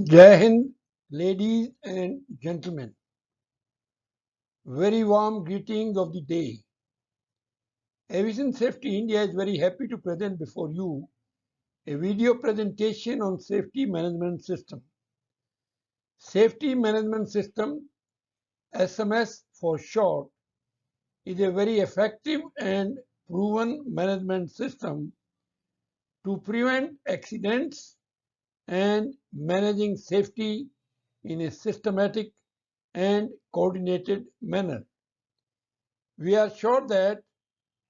Jai Hind, ladies and gentlemen. Very warm greetings of the day. Aviation Safety India is very happy to present before you a video presentation on Safety Management System. Safety Management System, SMS for short, is a very effective and proven management system to prevent accidents and managing safety in a systematic and coordinated manner. We are sure that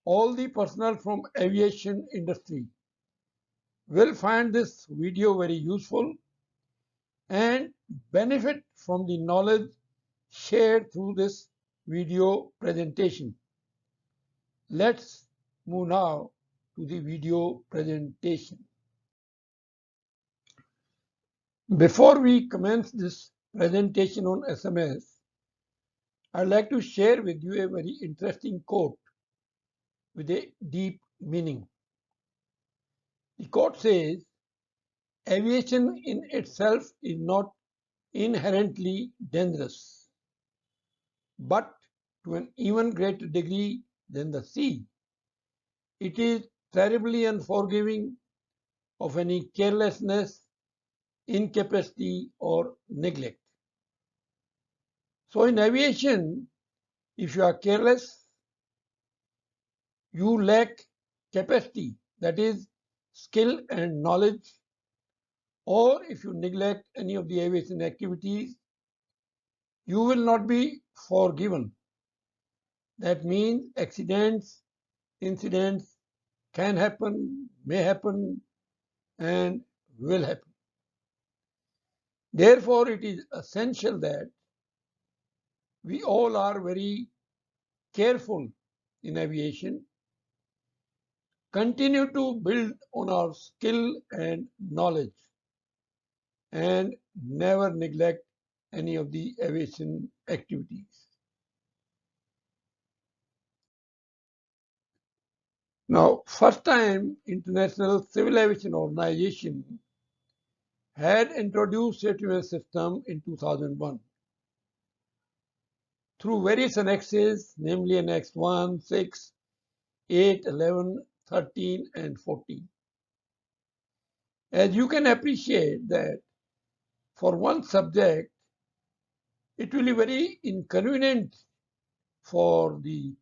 all the personnel from aviation industry will find this video very useful and benefit from the knowledge shared through this video presentation. Let's move now to the video presentation. Before we commence this presentation on SMS, I'd like to share with you a very interesting quote with a deep meaning. The quote says, "Aviation in itself is not inherently dangerous, but to an even greater degree than the sea, it is terribly unforgiving of any carelessness, incapacity, or neglect." So in aviation, if you are careless, you lack capacity, that is skill and knowledge, or if you neglect any of the aviation activities, you will not be forgiven. That means accidents, incidents can happen, may happen, and will happen. Therefore, it is essential that we all are very careful in aviation, continue to build on our skill and knowledge, and never neglect any of the aviation activities. Now, first time International Civil Aviation Organization had introduced safety management system in 2001 through various annexes, namely Annex 1, 6, 8, 11, 13, and 14. As you can appreciate that for one subject, it will be very inconvenient for the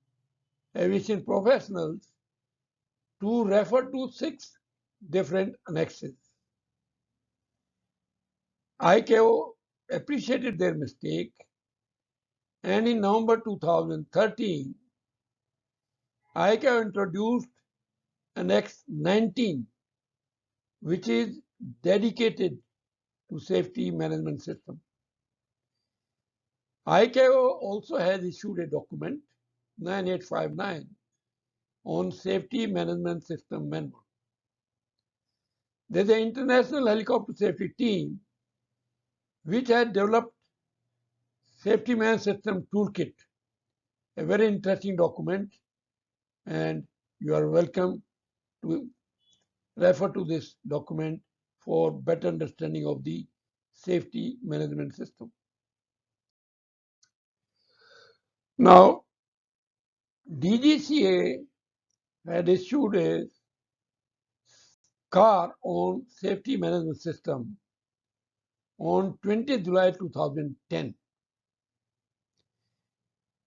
aviation professionals to refer to 6 different annexes. ICAO appreciated their mistake, and in November 2013, ICAO introduced Annex 19, which is dedicated to safety management system. ICAO also has issued a document 9859 on safety management system manual. There's an international helicopter safety team which had developed safety management system toolkit, a very interesting document, and you are welcome to refer to this document for better understanding of the safety management system. Now, DGCA had issued a SCAR on safety management system on 20th July 2010.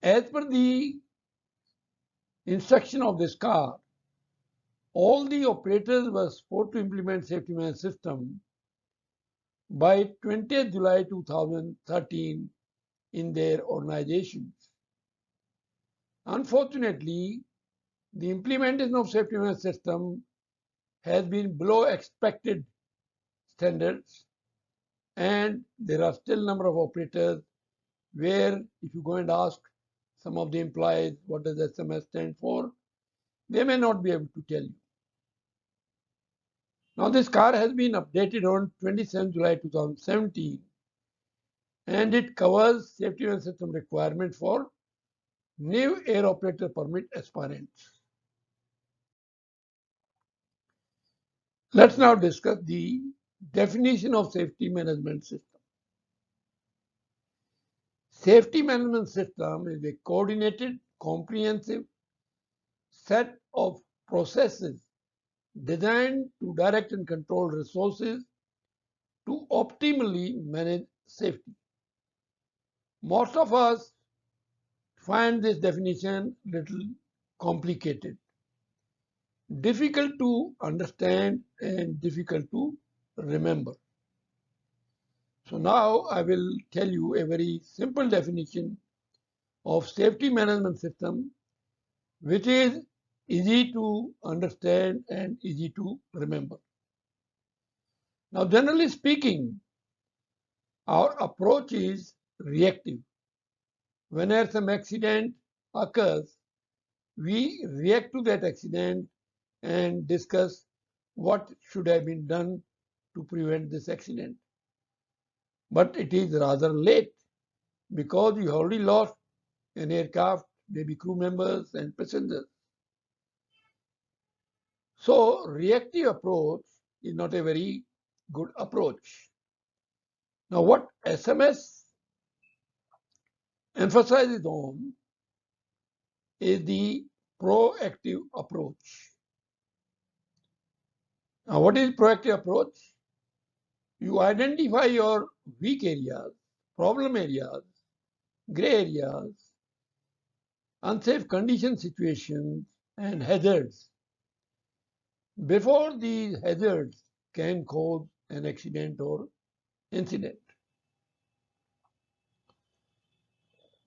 As per the instruction of the SCAR, all the operators were supposed to implement safety management system by 20th July 2013 in their organizations. Unfortunately, the implementation of safety management system has been below expected standards, and there are still a number of operators where if you go and ask some of the employees what does SMS stand for, they may not be able to tell you. Now this car has been updated on 27 July 2017, and it covers safety management system requirements for new air operator permit aspirants. Let's now discuss the Definition of safety management system. Safety management system is a coordinated, comprehensive set of processes designed to direct and control resources to optimally manage safety. Most of us find this definition little complicated, difficult to understand and difficult to remember. So now I will tell you a very simple definition of safety management system, which is easy to understand and easy to remember. Now, generally speaking, our approach is reactive. Whenever some accident occurs, we react to that accident and discuss what should have been done to prevent this accident. But it is rather late because you already lost an aircraft, maybe crew members and passengers. So reactive approach is not a very good approach. Now what SMS emphasizes on is the proactive approach. Now what is proactive approach? You identify your weak areas, problem areas, gray areas, unsafe condition situations and hazards before these hazards can cause an accident or incident.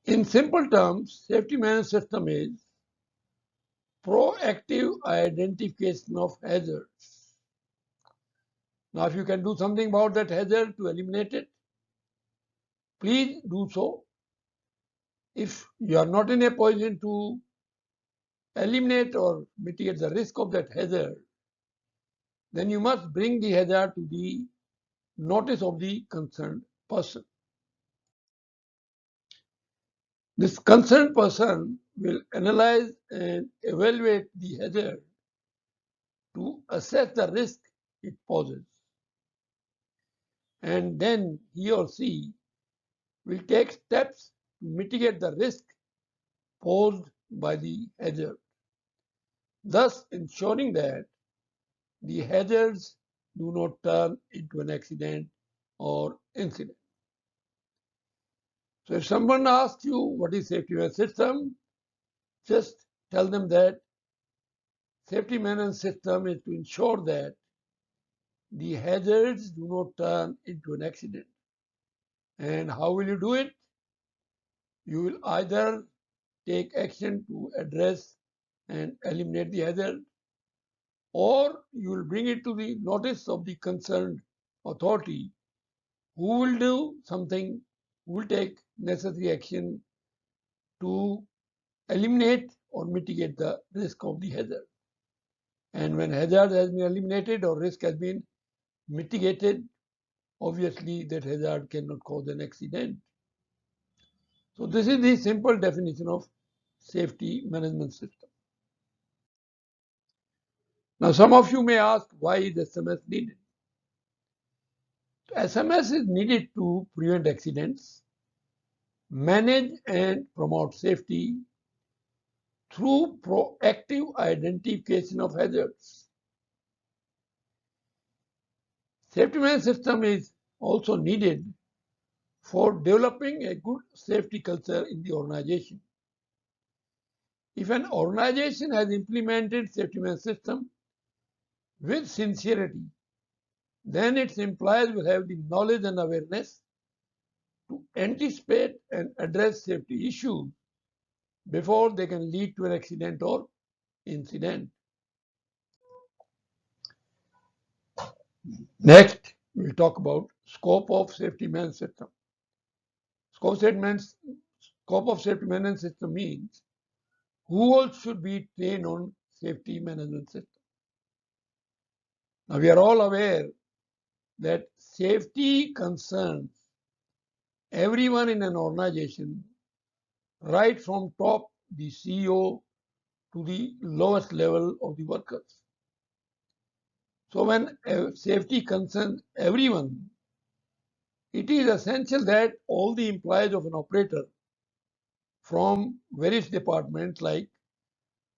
In simple terms, safety management system is proactive identification of hazards. Now, if you can do something about that hazard to eliminate it, please do so. If you are not in a position to eliminate or mitigate the risk of that hazard, then you must bring the hazard to the notice of the concerned person. This concerned person will analyze and evaluate the hazard to assess the risk it poses. And then he or she will take steps to mitigate the risk posed by the hazard, thus ensuring that the hazards do not turn into an accident or incident. So if someone asks you what is safety management system, just tell them that safety management system is to ensure that the hazards do not turn into an accident. And how will you do it? You will either take action to address and eliminate the hazard, or you will bring it to the notice of the concerned authority who will do something, who will take necessary action to eliminate or mitigate the risk of the hazard. And when hazard has been eliminated or risk has been mitigated, obviously that hazard cannot cause an accident. So this is the simple definition of safety management system. Now some of you may ask, why is SMS needed? SMS is needed to prevent accidents, manage and promote safety through proactive identification of hazards. Safety management system is also needed for developing a good safety culture in the organization. If an organization has implemented safety management system with sincerity, then its employees will have the knowledge and awareness to anticipate and address safety issues before they can lead to an accident or incident. Next, we'll talk about scope of safety management system. Scope of safety management system means who all should be trained on safety management system. Now we are all aware that safety concerns everyone in an organization, right from top, the CEO, to the lowest level of the workers. So when safety concerns everyone, it is essential that all the employees of an operator from various departments like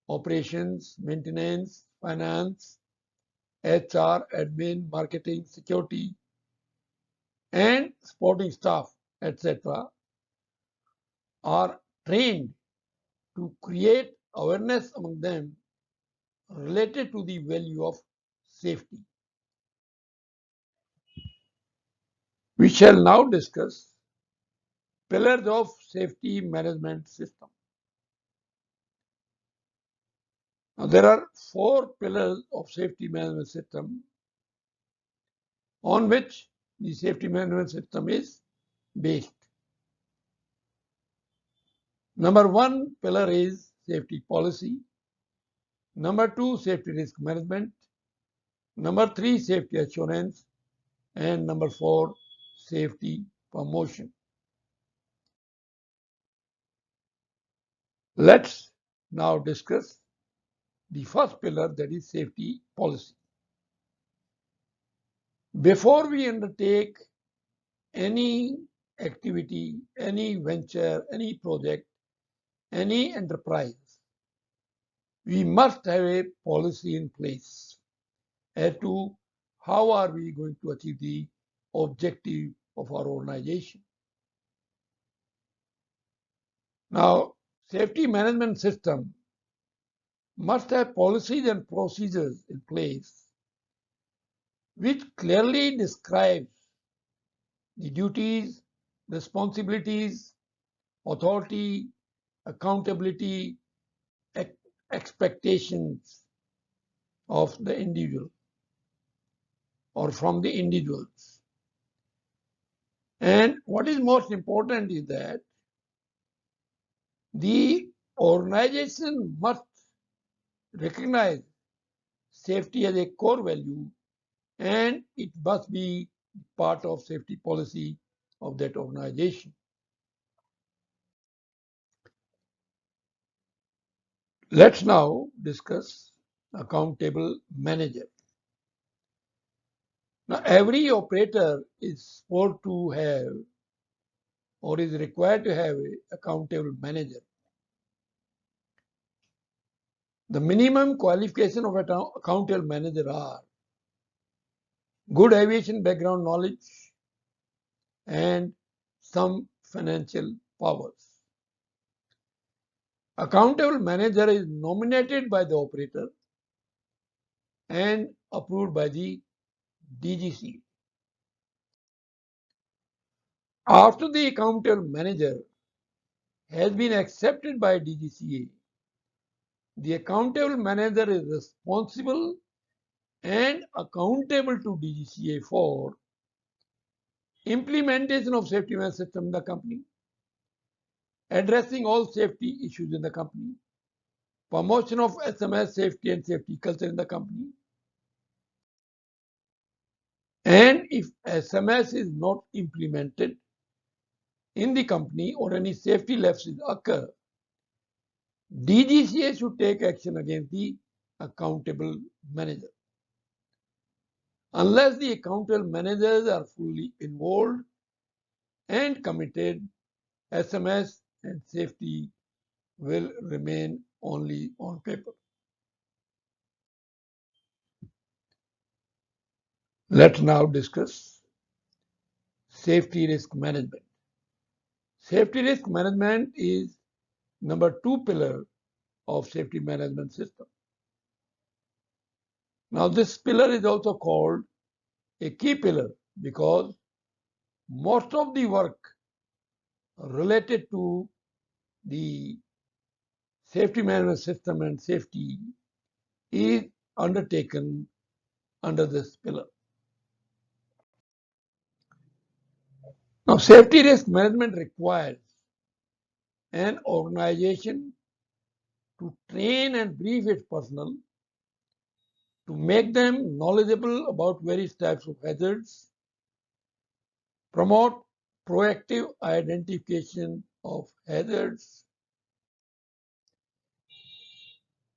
operations, maintenance, finance, HR, admin, marketing, security, and supporting staff, etc., are trained to create awareness among them related to the value of safety. We shall now discuss pillars of safety management system. Now, there are 4 pillars of safety management system on which the safety management system is based. Number 1 pillar is safety policy. Number 2, safety risk management. Number 3, safety assurance. And number 4, safety promotion. Let's now discuss the first pillar, that is safety policy. Before we undertake any activity, any venture, any project, any enterprise, we must have a policy in place as to how are we going to achieve the objective of our organization. Now, safety management system must have policies and procedures in place which clearly describes the duties, responsibilities, authority, accountability, expectations of the individual or from the individuals. And what is most important is that the organization must recognize safety as a core value, and it must be part of safety policy of that organization. Let's now discuss accountable manager. Now, every operator is supposed to have or is required to have an accountable manager. The minimum qualification of an accountable manager are good aviation background knowledge and some financial powers. Accountable manager is nominated by the operator and approved by the DGC. After the accountable manager has been accepted by DGCA, the accountable manager is responsible and accountable to DGCA for implementation of safety management system in the company, addressing all safety issues in the company, promotion of SMS safety and safety culture in the company, and if SMS is not implemented in the company or any safety lapses occur, DGCA should take action against the accountable manager. Unless the accountable managers are fully involved and committed, SMS and safety will remain only on paper. Let's now discuss safety risk management. Safety risk management is number 2 pillar of safety management system. Now, this pillar is also called a key pillar because most of the work related to the safety management system and safety is undertaken under this pillar. Now, safety risk management requires an organization to train and brief its personnel to make them knowledgeable about various types of hazards, promote proactive identification of hazards,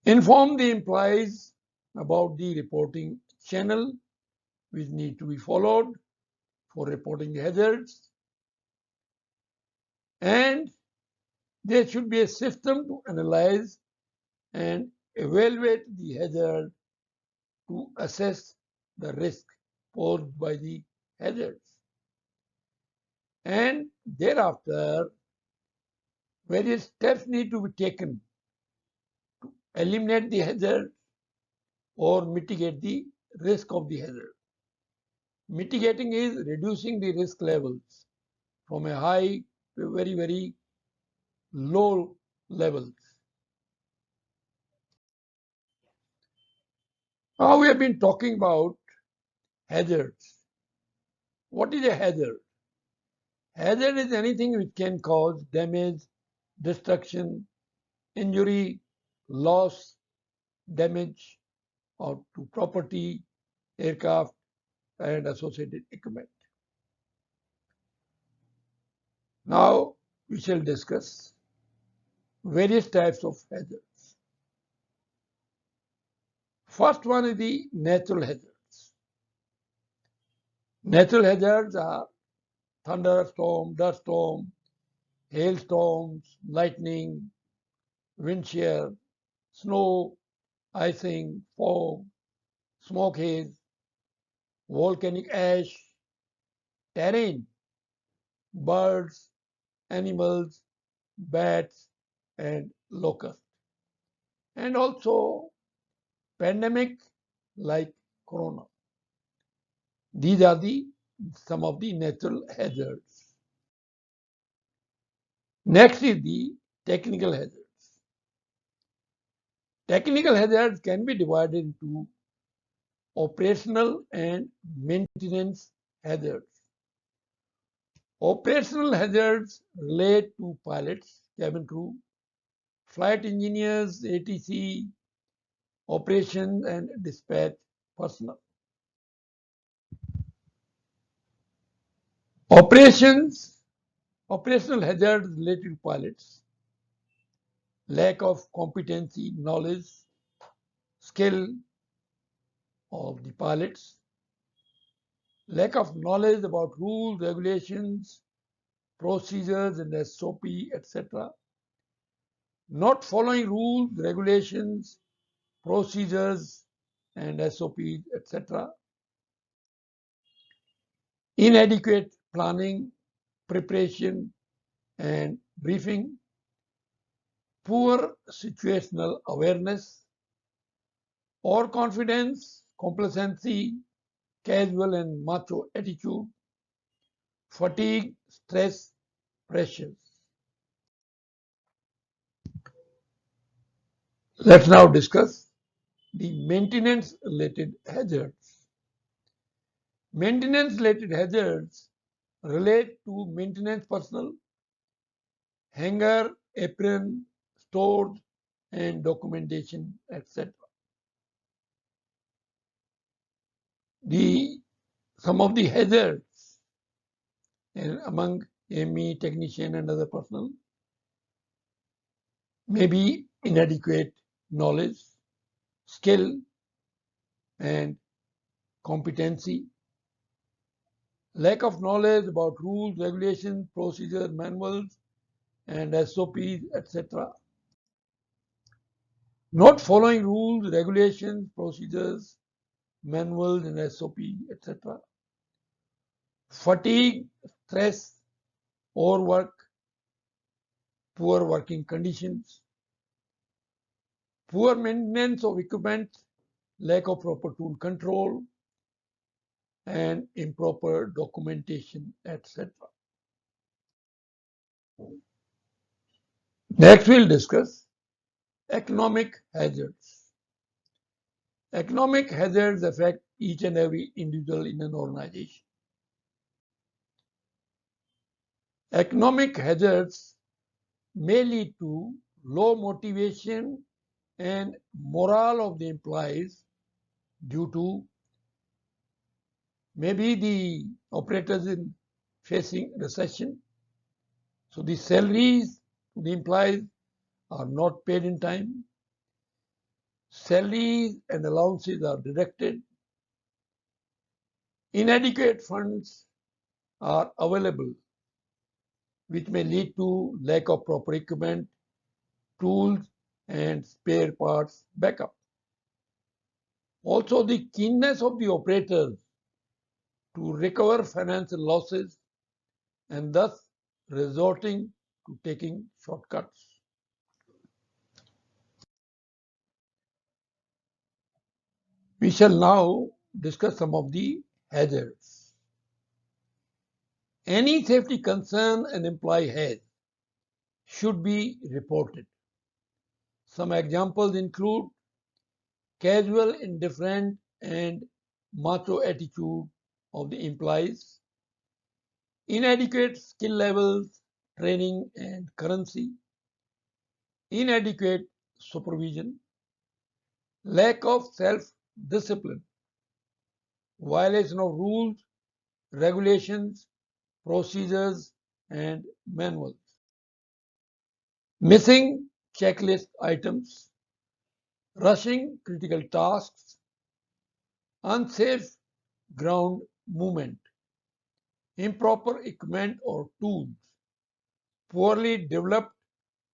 inform the employees about the reporting channel which need to be followed for reporting hazards, and there should be a system to analyze and evaluate the hazard to assess the risk posed by the hazards. And thereafter, various steps need to be taken to eliminate the hazard or mitigate the risk of the hazard. Mitigating is reducing the risk levels from a high to very, very low levels. Now we have been talking about hazards. What is a hazard? Hazard is anything which can cause damage, destruction, injury, loss, damage or to property, aircraft, and associated equipment. Now we shall discuss various types of hazards. First one is the natural hazards. Natural hazards are thunderstorm, dust storm, hailstorms, lightning, wind shear, snow, icing, fog, smoke haze, volcanic ash, terrain, birds, animals, bats, and locusts. And also pandemic like corona. These are some of the natural hazards. Next is the technical hazards. Technical hazards can be divided into operational and maintenance hazards. Operational hazards relate to pilots, cabin crew, flight engineers, ATC, operations and dispatch personnel. Operational hazards related to pilots, lack of competency, knowledge, skill of the pilots, lack of knowledge about rules, regulations, procedures and SOP, etc. Not following rules, regulations, procedures and SOPs, etc. Inadequate planning, preparation and briefing, poor situational awareness, overconfidence, complacency, casual and macho attitude, fatigue, stress, pressures. Let's now discuss the maintenance related hazards. Maintenance related hazards relate to maintenance personnel, hangar, apron, stores, and documentation, etc. Some of the hazards among ME, technician, and other personnel may be inadequate knowledge, skill, and competency, lack of knowledge about rules, regulations, procedures, manuals, and SOPs, etc. Not following rules, regulations, procedures, manuals, and SOP, etc. Fatigue, stress, overwork, poor working conditions, poor maintenance of equipment, lack of proper tool control, and improper documentation, etc. Next, we'll discuss economic hazards. Economic hazards affect each and every individual in an organization. Economic hazards may lead to low motivation and morale of the employees due to maybe the operators in facing recession. So the salaries to the employees are not paid in time. Salaries and allowances are deducted. Inadequate funds are available, which may lead to lack of proper equipment, tools, and spare parts backup. Also, the keenness of the operators to recover financial losses and thus resorting to taking shortcuts. We shall now discuss some of the hazards. Any safety concern an employee has should be reported. Some examples include casual, indifferent, and macho attitude of the employees, inadequate skill levels, training and currency, inadequate supervision, lack of self-discipline, violation of rules, regulations, procedures, and manuals, missing checklist items, rushing critical tasks, unsafe ground movement, improper equipment or tools, poorly developed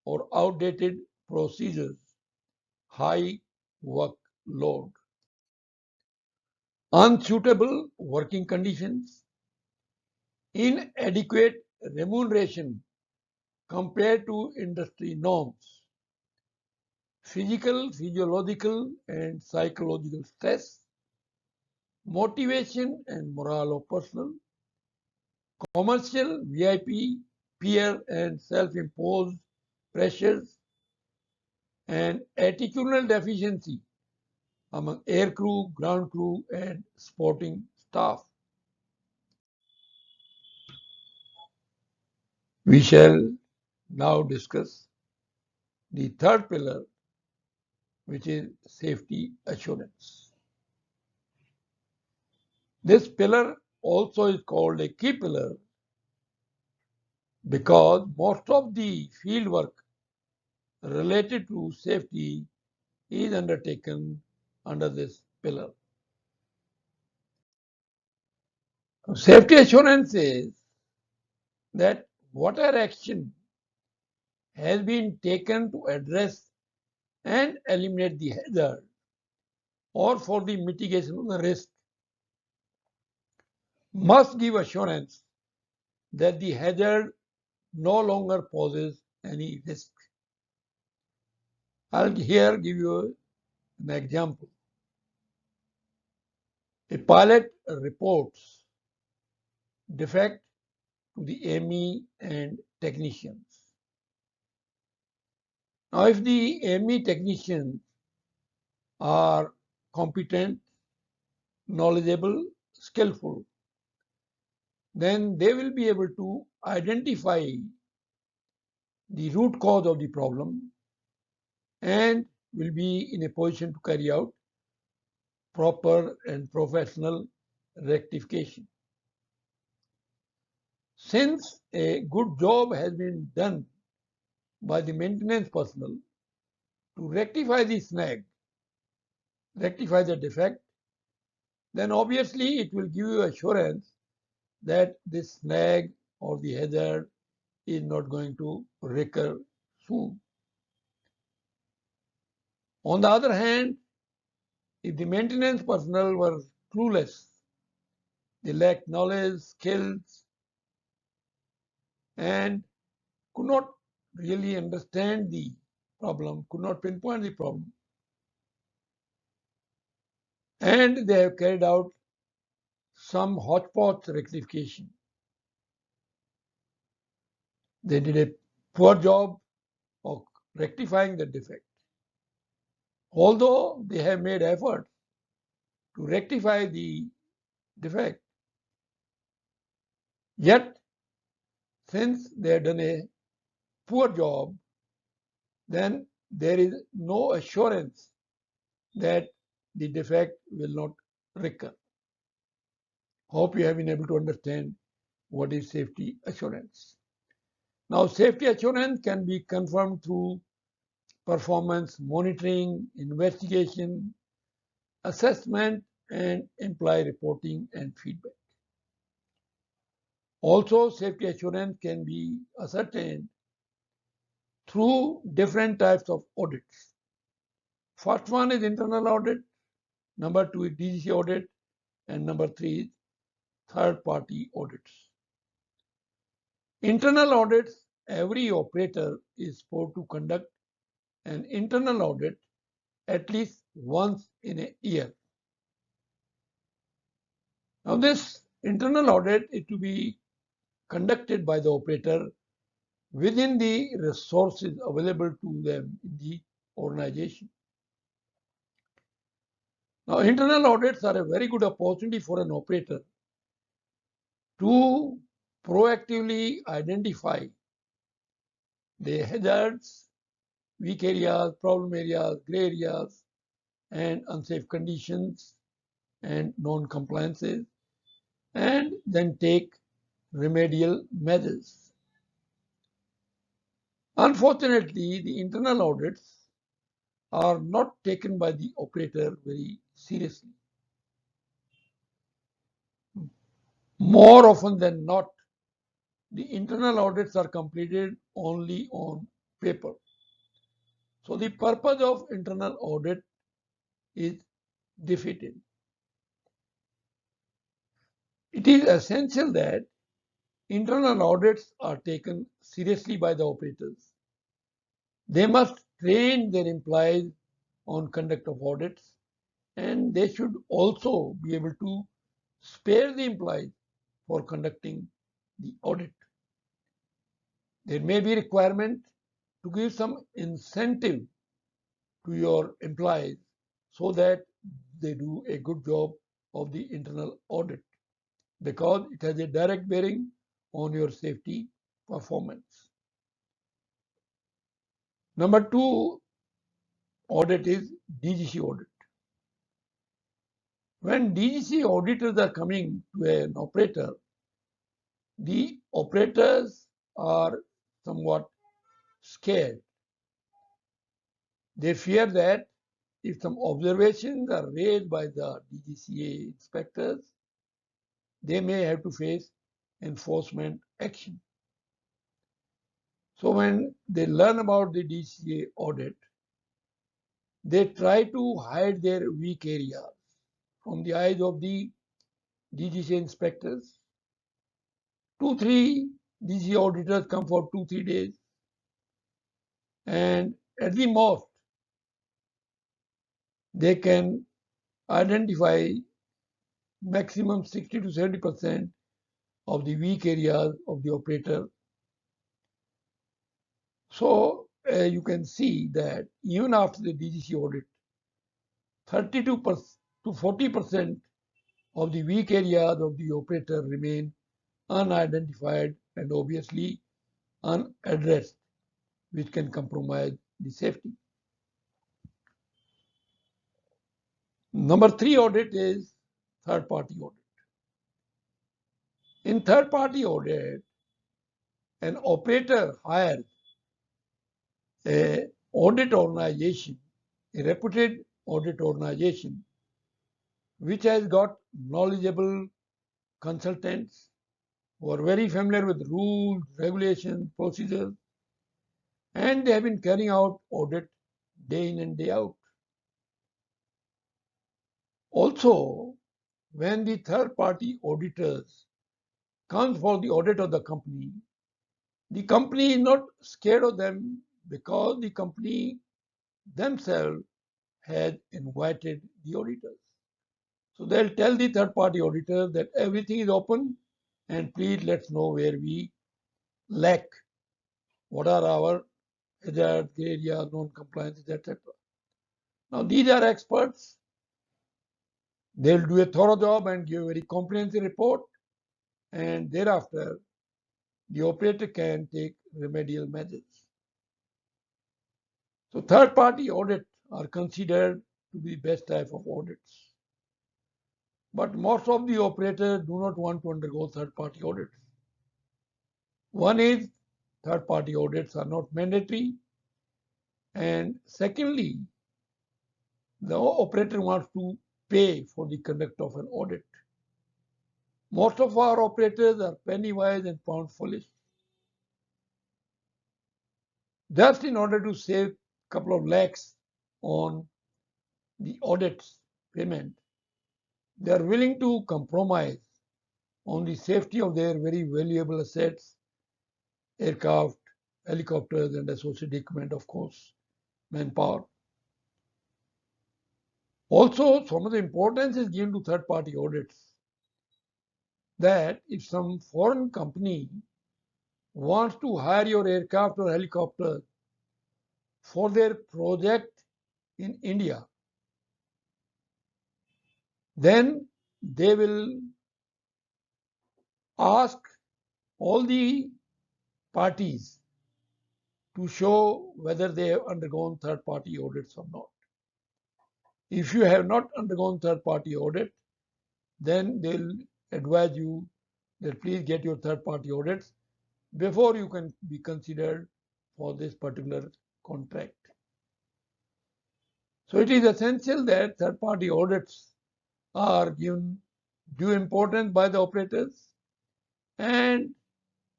or outdated procedures, high workload, unsuitable working conditions, inadequate remuneration compared to industry norms, physical, physiological, and psychological stress, motivation and morale of personnel, commercial, VIP, peer, and self-imposed pressures, and attitudinal deficiency among air crew, ground crew, and supporting staff. We shall now discuss the third pillar, which is safety assurance. This pillar also is called a key pillar because most of the field work related to safety is undertaken under this pillar. Safety assurance is that whatever action has been taken to address and eliminate the hazard or for the mitigation of the risk must give assurance that the hazard no longer poses any risk. I'll here give you an example. A pilot reports defect to the ME and technicians. Now, if the ME technicians are competent, knowledgeable, skillful, then they will be able to identify the root cause of the problem and will be in a position to carry out proper and professional rectification. Since a good job has been done by the maintenance personnel to rectify the snag, rectify the defect, then obviously it will give you assurance that this snag or the hazard is not going to recur soon. On the other hand, if the maintenance personnel were clueless, they lacked knowledge, skills, and could not really understand the problem, could not pinpoint the problem, and they have carried out some hodgepodge rectification. They did a poor job of rectifying the defect. Although they have made effort to rectify the defect, yet since they have done a poor job, then there is no assurance that the defect will not recur. Hope you have been able to understand what is safety assurance. Now, safety assurance can be confirmed through performance monitoring, investigation, assessment, and employee reporting and feedback. Also, safety assurance can be ascertained through different types of audits. First one is internal audit, number two is DGC audit, and number three is third-party audits. Internal audits, every operator is supposed to conduct an internal audit at least once in a year. Now, this internal audit is to be conducted by the operator within the resources available to them in the organization. Now, internal audits are a very good opportunity for an operator to proactively identify the hazards, weak areas, problem areas, gray areas, and unsafe conditions and non-compliances, and then take remedial measures. Unfortunately, the internal audits are not taken by the operator very seriously. More often than not, the internal audits are completed only on paper. So the purpose of internal audit is defeated. It is essential that internal audits are taken seriously by the operators. They must train their employees on conduct of audits, and they should also be able to spare the employees for conducting the audit. There may be requirement to give some incentive to your employees so that they do a good job of the internal audit, because it has a direct bearing on your safety performance. Number two audit is DGC audit. When DGC auditors are coming to an operator, the operators are somewhat scared. They fear that if some observations are raised by the DGCA inspectors, they may have to face enforcement action. So when they learn about the DGCA audit, they try to hide their weak areas from the eyes of the DGCA inspectors. 2-3 DGCA auditors come for 2-3 days, and at the most, they can identify maximum 60 to 70% of the weak areas of the operator. So you can see that even after the DGC audit, 32 to 40% of the weak areas of the operator remain unidentified and obviously unaddressed, which can compromise the safety. Number three audit is third-party audit. In third-party audit, an operator hires a audit organization, a reputed audit organization, which has got knowledgeable consultants who are very familiar with rules, regulations, procedures, and they have been carrying out audit day in and day out. Also, when the third-party auditors come for the audit of the company is not scared of them, because the company themselves has invited the auditors. So they'll tell the third-party auditors that everything is open and please let's know where we lack, what are our hazards, gray areas, non-compliances, etc. Now these are experts. They'll do a thorough job and give a very comprehensive report, and thereafter the operator can take remedial measures. So third-party audits are considered to be the best type of audits. But most of the operators do not want to undergo third-party audits. One is, third-party audits are not mandatory. And secondly, the operator wants to pay for the conduct of an audit. Most of our operators are penny wise and pound foolish. Just in order to save a couple of lakhs on the audits payment, they are willing to compromise on the safety of their very valuable assets, aircraft, helicopters, and associated equipment, of course, manpower. Also, some of the importance is given to third-party audits, that if some foreign company wants to hire your aircraft or helicopter for their project in India, then they will ask all the parties to show whether they have undergone third-party audits or not. If you have not undergone third-party audit, then they'll advise you that please get your third-party audits before you can be considered for this particular contract. So it is essential that third-party audits are given due importance by the operators, and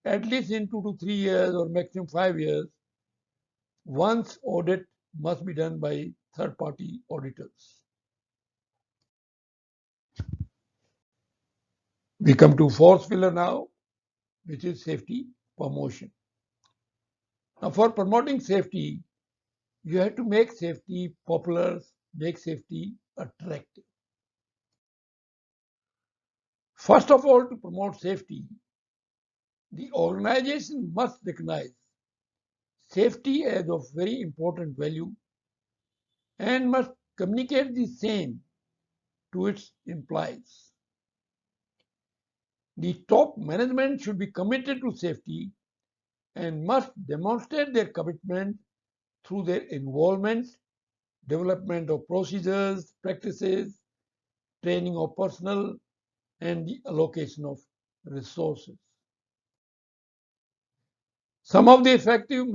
at least in 2 to 3 years or maximum 5 years, once audit must be done by third-party auditors. We come to fourth pillar now, which is safety promotion. Now, for promoting safety, you have to make safety popular, make safety attractive. First of all, to promote safety, the organization must recognize safety as of very important value and must communicate the same to its employees. The top management should be committed to safety and must demonstrate their commitment through their involvement, development of procedures, practices, training of personnel, and the allocation of resources. Some of the effective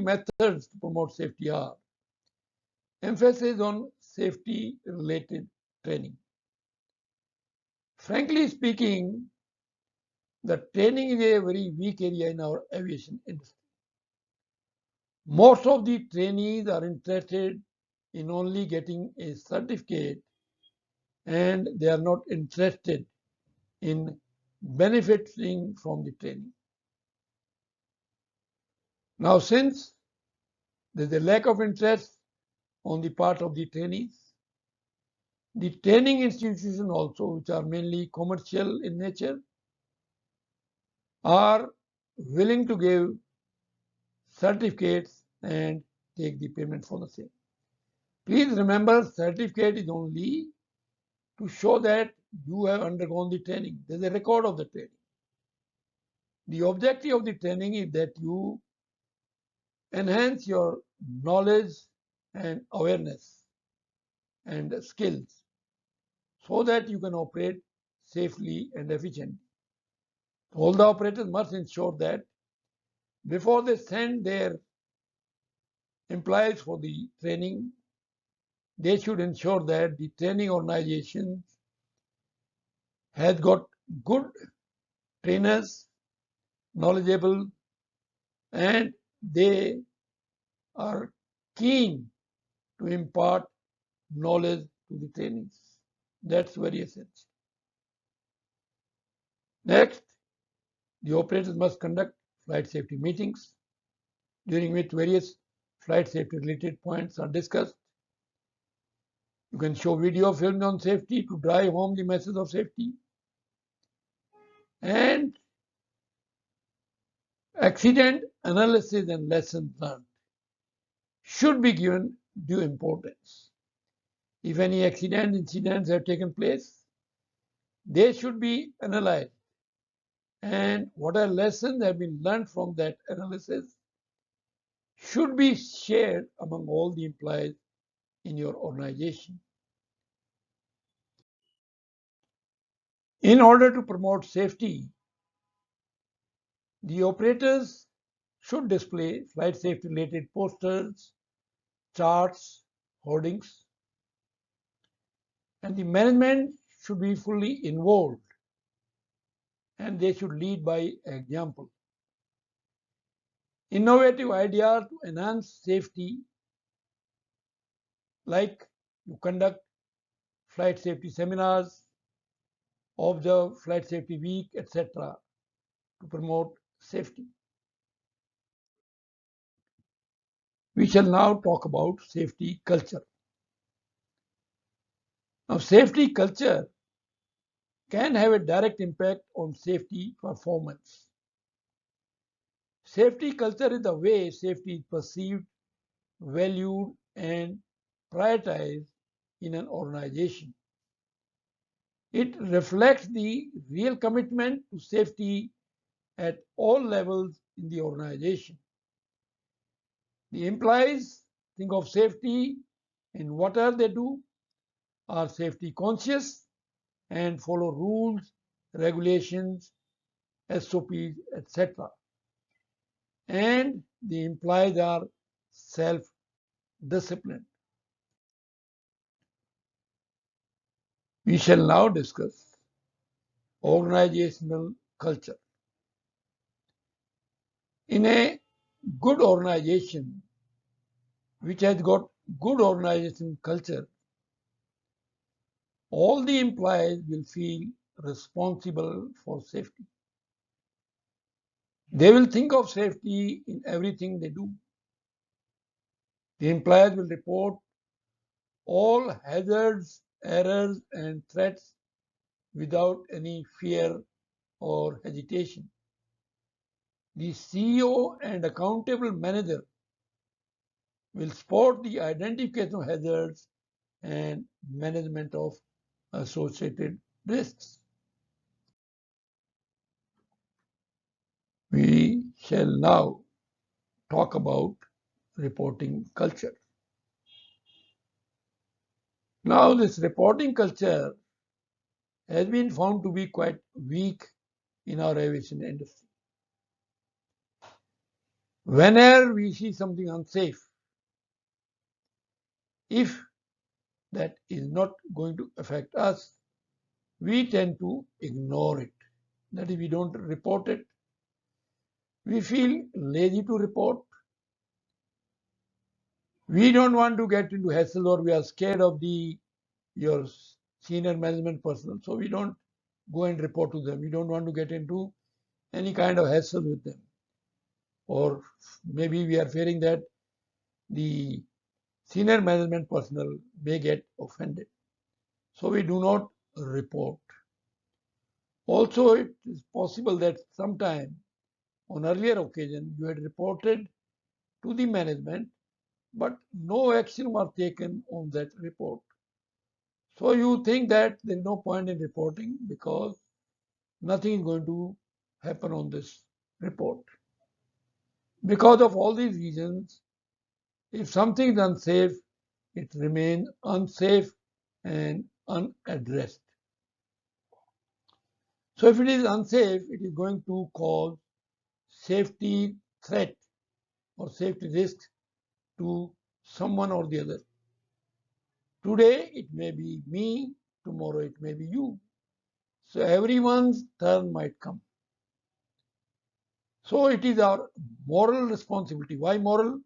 methods to promote safety are emphasis on safety-related training. Frankly speaking, the training is a very weak area in our aviation industry. Most of the trainees are interested in only getting a certificate, and they are not interested in benefiting from the training. Now, since there is a lack of interest on the part of the trainees, the training institutions also, which are mainly commercial in nature, are willing to give certificates and take the payment for the same. Please remember, certificate is only to show that you have undergone the training. There is a record of the training. The objective of the training is that you enhance your knowledge and awareness and skills so that you can operate safely and efficiently. All the operators must ensure that before they send their employees for the training, they should ensure that the training organization has got good trainers, knowledgeable, and they are keen to impart knowledge to the trainees. That's very essential. Next, the operators must conduct flight safety meetings during which various flight safety related points are discussed. You can show video filmed on safety to drive home the message of safety. And accident analysis and lessons learned should be given due importance. If any incidents have taken place, they should be analyzed. And what are lessons have been learned from that analysis should be shared among all the employees in your organization. In order to promote safety, the operators should display flight safety related posters, charts, hoardings, And the management should be fully involved, and they should lead by example. Innovative ideas to enhance safety, like you conduct flight safety seminars, observe flight safety week, etc., to promote safety. We shall now talk about safety culture. Now, safety culture can have a direct impact on safety performance. Safety culture is the way safety is perceived, valued, and prioritized in an organization. It reflects the real commitment to safety at all levels in the organization. The employees think of safety in whatever they do, are safety conscious, and follow rules, regulations, SOPs, etc. And the employees are self-disciplined. We shall now discuss organizational culture. In a good organization which has got good organization culture, all the employees will feel responsible for safety. They will think of safety in everything they do. The employees will report all hazards, errors, and threats without any fear or hesitation. The CEO and accountable manager will support the identification of hazards and management of associated risks. We shall now talk about reporting culture. Now, this reporting culture has been found to be quite weak in our aviation industry. Whenever we see something unsafe, if that is not going to affect us, we tend to ignore it. That is, we don't report it. We feel lazy to report. We don't want to get into hassle, or we are scared of your senior management personnel, so we don't go and report to them. We don't want to get into any kind of hassle with them. Or maybe we are fearing that the senior management personnel may get offended. So we do not report. Also, it is possible that sometime on earlier occasion you had reported to the management, but no action was taken on that report. So you think that there is no point in reporting because nothing is going to happen on this report. Because of all these reasons, if something is unsafe, it remains unsafe and unaddressed. So if it is unsafe, it is going to cause safety threat or safety risk to someone or the other. Today it may be me, tomorrow it may be you. So everyone's turn might come. So it is our moral responsibility. Why moral?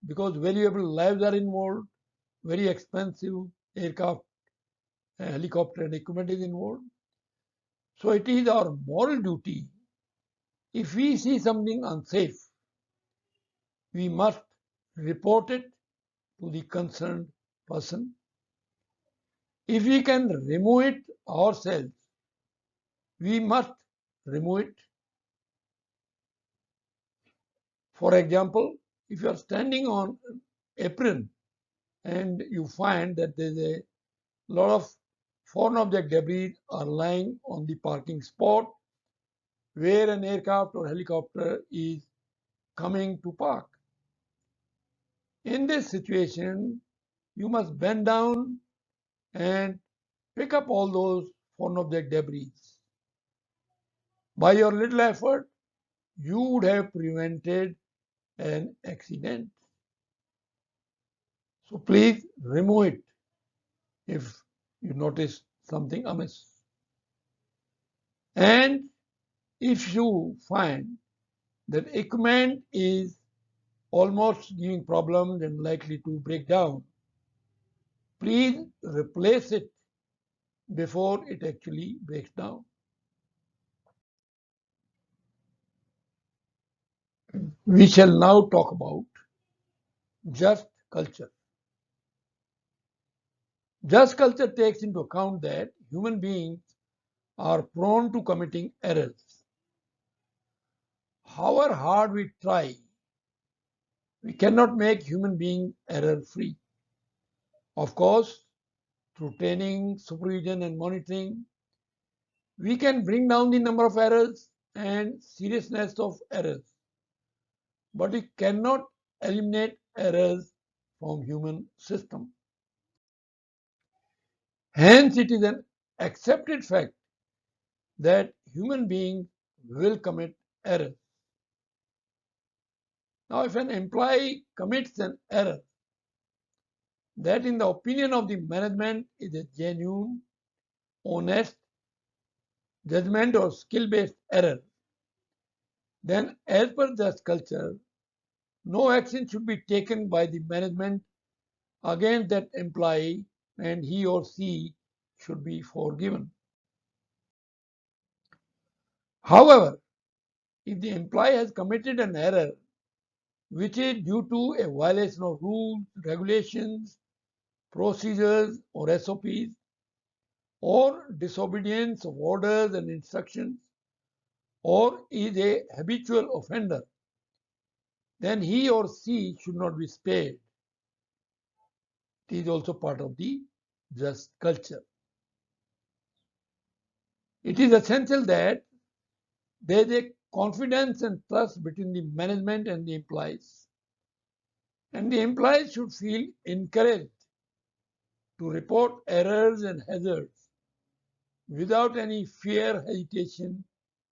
Because valuable lives are involved, very expensive aircraft, helicopter and equipment is involved. So it is our moral duty. If we see something unsafe, we must report it to the concerned person. If we can remove it ourselves, we must remove it. For example, if you are standing on an apron and you find that there is a lot of foreign object debris are lying on the parking spot where an aircraft or helicopter is coming to park. In this situation, you must bend down and pick up all those foreign object debris. By your little effort, you would have prevented an accident. So please remove it. If you notice something amiss. And if you find that equipment is almost giving problems and likely to break down, please replace it before it actually breaks down. We shall now talk about just culture. Just culture takes into account that human beings are prone to committing errors. However hard we try, we cannot make human beings error-free. Of course, through training, supervision, and monitoring, we can bring down the number of errors and seriousness of errors, but we cannot eliminate errors from human system. Hence, it is an accepted fact that human beings will commit errors. Now, if an employee commits an error, that in the opinion of the management is a genuine, honest, judgment or skill-based error, then as per just culture, no action should be taken by the management against that employee and he or she should be forgiven. However, if the employee has committed an error which is due to a violation of rules, regulations, procedures or SOPs, or disobedience of orders and instructions, or is a habitual offender, then he or she should not be spared. It is also part of the just culture. It is essential that there is a confidence and trust between the management and the employees. And the employees should feel encouraged to report errors and hazards without any fear, hesitation,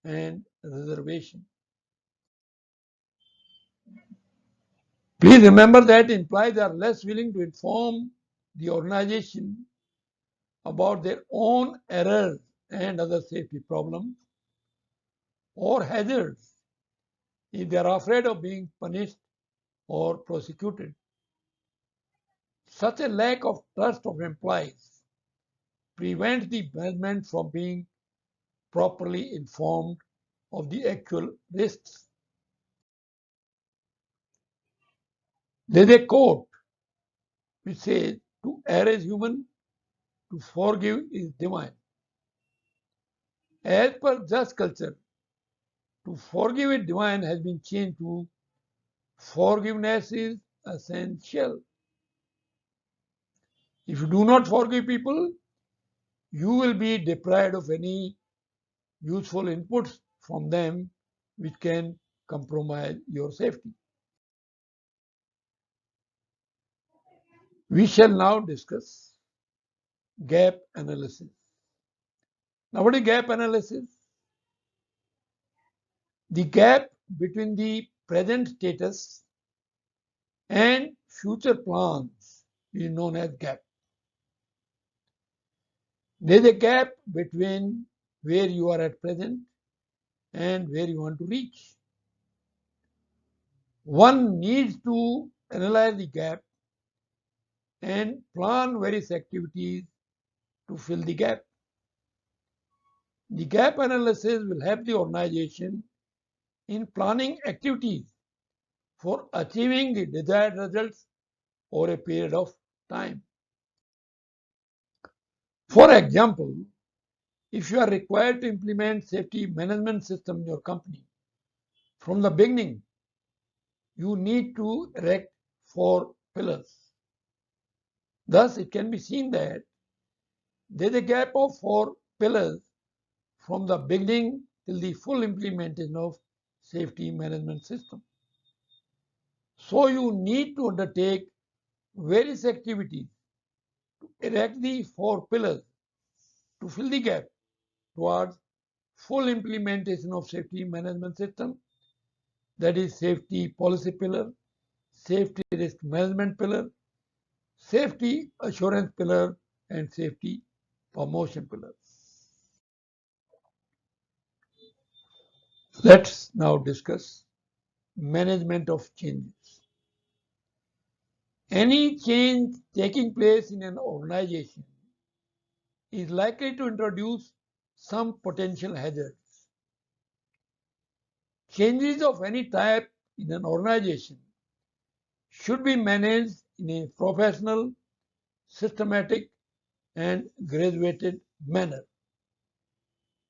and reservation. Please remember that employees are less willing to inform the organization about their own errors and other safety problems or hazards if they are afraid of being punished or prosecuted. Such a lack of trust of employees prevents the management from being properly informed of the actual risks. There is a quote which says, "To err is human, to forgive is divine." As per just culture, to forgive is divine has been changed to forgiveness is essential. If you do not forgive people, you will be deprived of any useful inputs from them which can compromise your safety. We shall now discuss gap analysis. Now, what is gap analysis? The gap between the present status and future plans is known as gap. There is a gap between where you are at present and where you want to reach. One needs to analyze the gap and plan various activities to fill the gap. The gap analysis will help the organization in planning activities for achieving the desired results over a period of time. For example, if you are required to implement safety management system in your company, from the beginning, you need to erect 4 pillars. Thus, it can be seen that there is a gap of 4 pillars from the beginning till the full implementation of safety management system. So you need to undertake various activities to erect the 4 pillars to fill the gap towards full implementation of safety management system, that is safety policy pillar, safety risk management pillar, safety assurance pillar, and safety promotion pillars. Let's now discuss management of changes. Any change taking place in an organization is likely to introduce some potential hazards. Changes of any type in an organization should be managed in a professional, systematic, and graduated manner.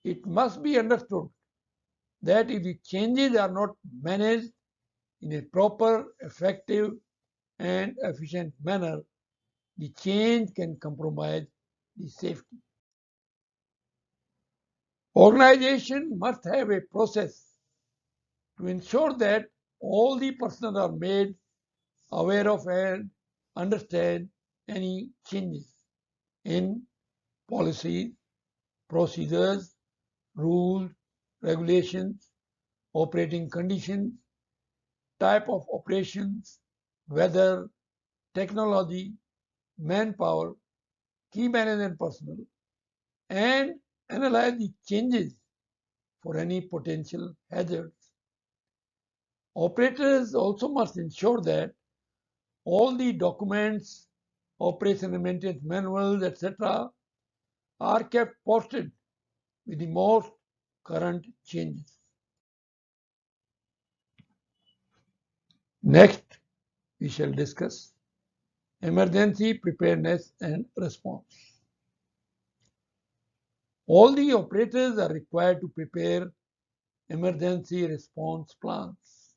It must be understood that if the changes are not managed in a proper, effective, and efficient manner, the change can compromise the safety. Organization must have a process to ensure that all the personnel are made aware of and understand any changes in policies, procedures, rules, regulations, operating conditions, type of operations, weather, technology, manpower, key management personnel, and analyze the changes for any potential hazards. Operators also must ensure that all the documents, operation and maintenance manuals, etc., are kept posted with the most current changes. Next, we shall discuss emergency preparedness and response. All the operators are required to prepare emergency response plans.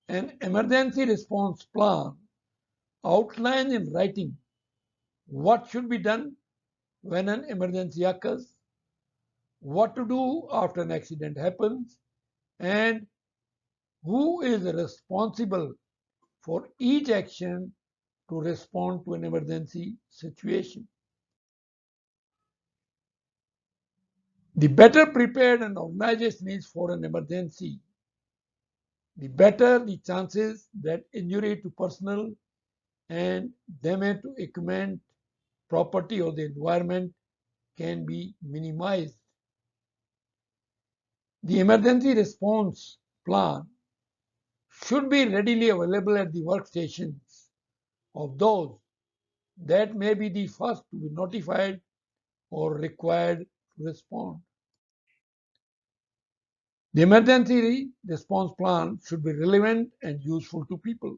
An emergency response plan outlines in writing what should be done when an emergency occurs, what to do after an accident happens, and who is responsible for each action to respond to an emergency situation. The better prepared an organization is for an emergency, the better the chances that injury to personnel and damage to equipment, property, or the environment can be minimized. The emergency response plan should be readily available at the workstations of those that may be the first to be notified or required to respond. The emergency response plan should be relevant and useful to people.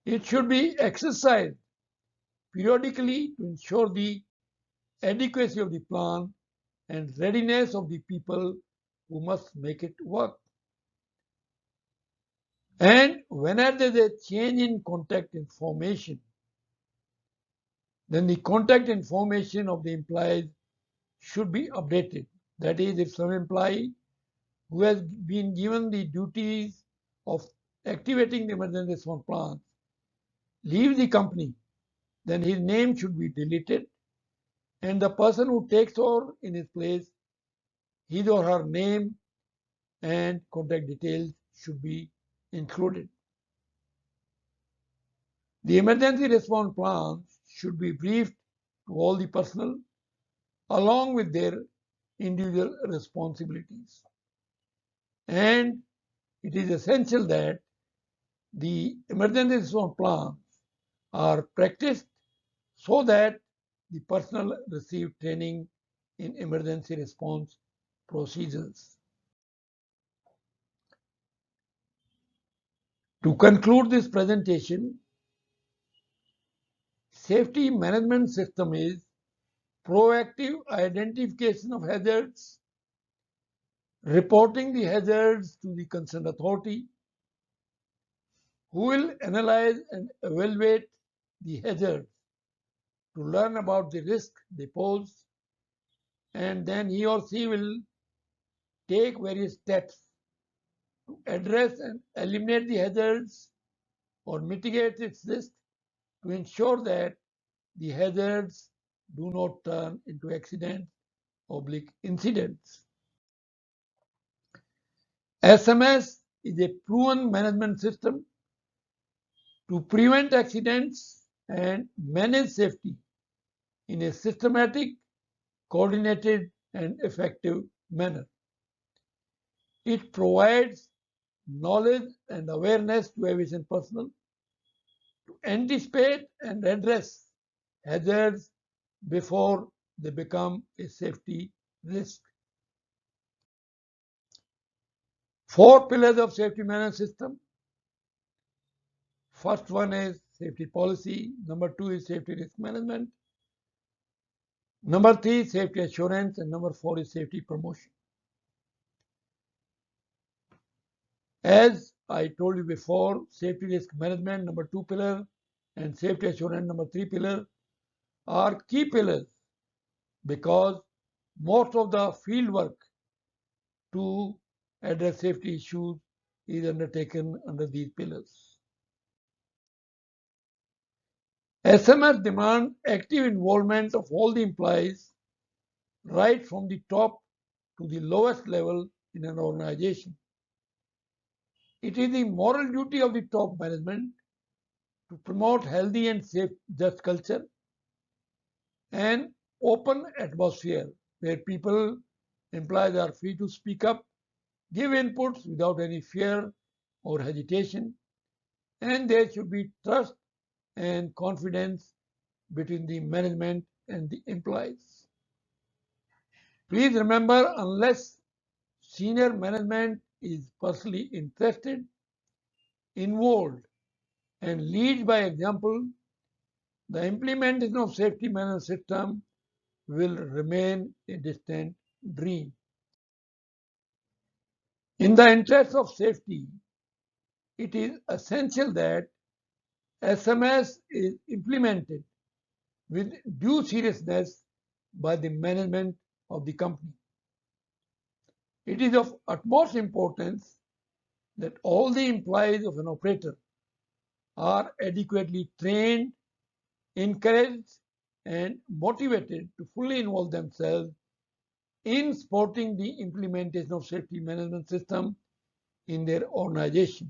It should be exercised periodically to ensure the adequacy of the plan and readiness of the people who must make it work. And whenever there is a change in contact information, then the contact information of the employees should be updated. That is, if some employee who has been given the duties of activating the emergency response plan leaves the company, then his name should be deleted, and the person who takes over in his place, his or her name and contact details should be included. The emergency response plans should be briefed to all the personnel along with their individual responsibilities. And it is essential that the emergency response plans are practiced so that the personnel receive training in emergency response procedures. To conclude this presentation, safety management system is proactive identification of hazards, reporting the hazards to the concerned authority, who will analyze and evaluate the hazards to learn about the risk they pose, and then he or she will take various steps to address and eliminate the hazards or mitigate its risk to ensure that the hazards do not turn into accidents oblique incidents. SMS is a proven management system to prevent accidents and manage safety in a systematic, coordinated, and effective manner. It provides knowledge and awareness to aviation personnel to anticipate and address hazards before they become a safety risk. Four pillars of safety management system. First one is safety policy. Number two is safety risk management. Number three, safety assurance. And number four is safety promotion. As I told you before, safety risk management, number two pillar, and safety assurance, number three pillar, are key pillars because most of the field work to address safety issues is undertaken under these pillars. SMS demands active involvement of all the employees right from the top to the lowest level in an organization. It is the moral duty of the top management to promote healthy and safe just culture and open atmosphere where people, employees are free to speak up, give inputs without any fear or hesitation, and there should be trust and confidence between the management and the employees. Please remember, unless senior management is personally interested, involved, and leads by example, the implementation of safety management system will remain a distant dream. In the interest of safety, it is essential that SMS is implemented with due seriousness by the management of the company. It is of utmost importance that all the employees of an operator are adequately trained, encouraged, and motivated to fully involve themselves in supporting the implementation of safety management system in their organization.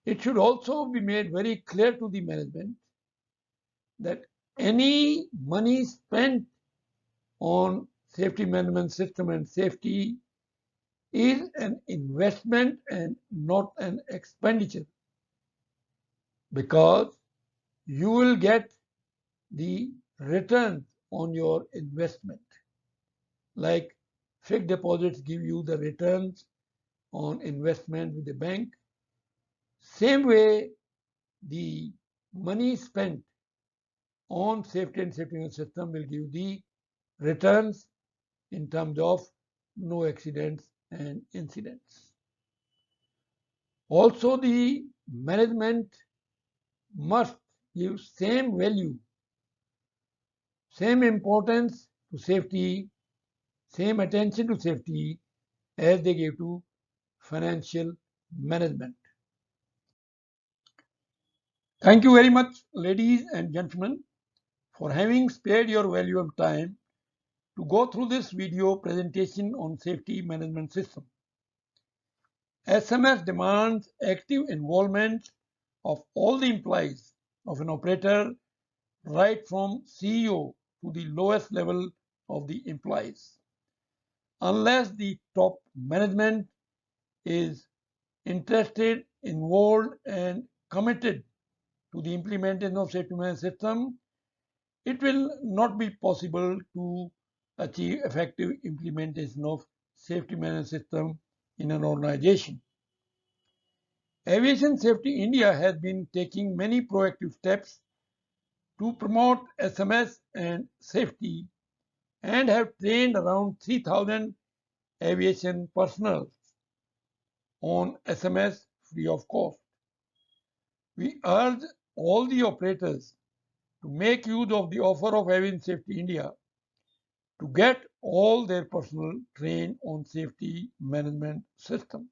It should also be made very clear to the management that any money spent on safety management system and safety is an investment and not an expenditure, because you will get the return on your investment. Like fixed deposits give you the returns on investment with the bank. Same way, the money spent on safety and safety management system will give the returns in terms of no accidents and incidents. Also, the management must give same value, same importance to safety, same attention to safety as they give to financial management. Thank you very much, ladies and gentlemen, for having spared your valuable time to go through this video presentation on safety management system. SMS demands active involvement of all the employees of an operator, right from CEO to the lowest level of the employees. Unless the top management is interested, involved, and committed to the implementation of safety management system, it will not be possible to achieve effective implementation of safety management system in an organization. Aviation Safety India has been taking many proactive steps to promote SMS and safety and have trained around 3,000 aviation personnel on SMS free of cost. We urge all the operators to make use of the offer of Aviation Safety India to get all their personnel trained on safety management system.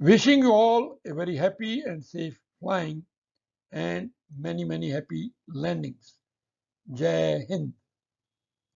Wishing you all a very happy and safe flying and many happy landings. Jai Hind.